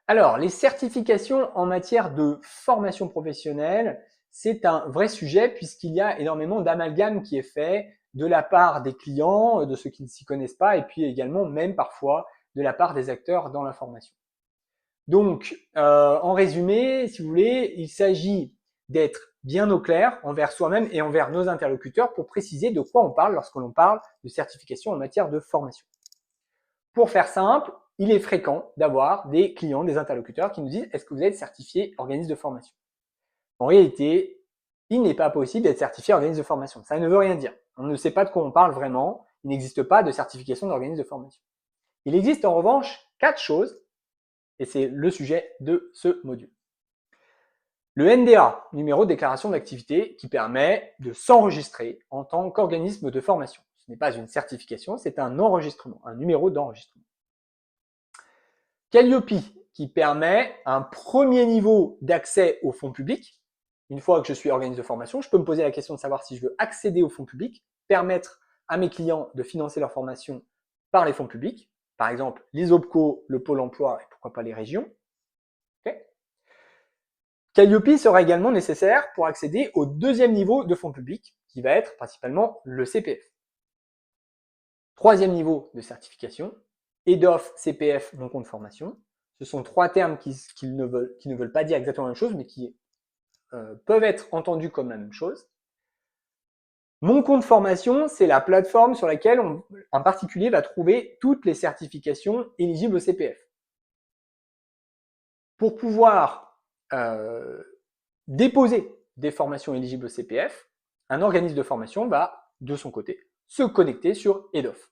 Alors, les certifications en matière de formation professionnelle, c'est un vrai sujet puisqu'il y a énormément d'amalgame qui est fait de la part des clients, de ceux qui ne s'y connaissent pas, et puis également même parfois de la part des acteurs dans la formation. Donc, en résumé, si vous voulez, il s'agit d'être bien au clair envers soi-même et envers nos interlocuteurs pour préciser de quoi on parle lorsque l'on parle de certification en matière de formation. Pour faire simple, il est fréquent d'avoir des clients, des interlocuteurs qui nous disent « Est-ce que vous êtes certifié organisme de formation ?» En réalité, il n'est pas possible d'être certifié organisme de formation. Ça ne veut rien dire. On ne sait pas de quoi on parle vraiment. Il n'existe pas de certification d'organisme de formation. Il existe en revanche 4 choses, et c'est le sujet de ce module. Le NDA, numéro de déclaration d'activité, qui permet de s'enregistrer en tant qu'organisme de formation. Ce n'est pas une certification, c'est un enregistrement, un numéro d'enregistrement. Calliope, qui permet un premier niveau d'accès aux fonds publics. Une fois que je suis organisme de formation, je peux me poser la question de savoir si je veux accéder aux fonds publics, permettre à mes clients de financer leur formation par les fonds publics, par exemple les OPCO, le Pôle emploi et pourquoi pas les régions. Okay. Calliope sera également nécessaire pour accéder au deuxième niveau de fonds publics, qui va être principalement le CPF. Troisième niveau de certification, EDOF, CPF, mon compte formation. Ce sont 3 termes qui ne veulent pas dire exactement la même chose, mais qui peuvent être entendus comme la même chose. Mon compte formation, c'est la plateforme sur laquelle un particulier va trouver toutes les certifications éligibles au CPF. Pour pouvoir déposer des formations éligibles au CPF, un organisme de formation va, de son côté, se connecter sur EDOF.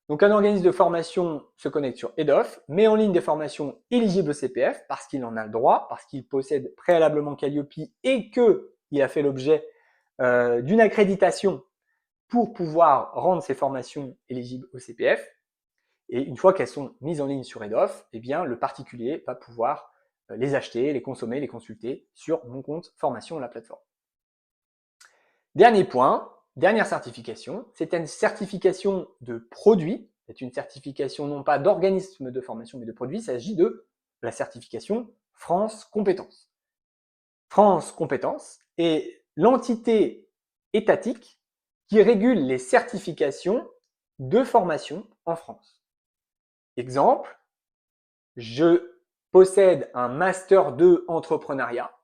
Donc un organisme de formation se connecte sur EDOF, met en ligne des formations éligibles au CPF parce qu'il en a le droit, parce qu'il possède préalablement Calliope et qu'il a fait l'objet d'une accréditation pour pouvoir rendre ces formations éligibles au CPF. Et une fois qu'elles sont mises en ligne sur EDOF, eh bien, le particulier va pouvoir les acheter, les consommer, les consulter sur mon compte formation, la plateforme. Dernier point, dernière certification, c'est une certification de produit. C'est une certification non pas d'organisme de formation, mais de produit. Il s'agit de la certification France Compétences. France Compétences est l'entité étatique qui régule les certifications de formation en France. Exemple, je possède un Master 2 entrepreneuriat,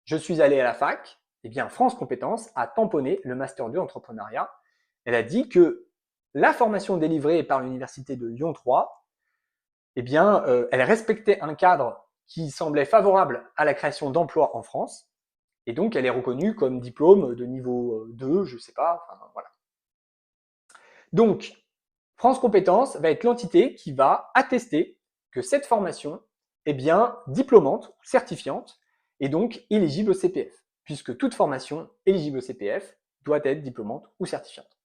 je suis allé à la fac, eh bien France Compétences a tamponné le Master 2 entrepreneuriat. Elle a dit que la formation délivrée par l'Université de Lyon 3, eh bien, elle respectait un cadre qui semblait favorable à la création d'emplois en France, et donc elle est reconnue comme diplôme de niveau 2, je ne sais pas, enfin, voilà. Donc, France Compétences va être l'entité qui va attester que cette formation est bien diplômante, certifiante, et donc éligible au CPF, puisque toute formation éligible au CPF doit être diplômante ou certifiante.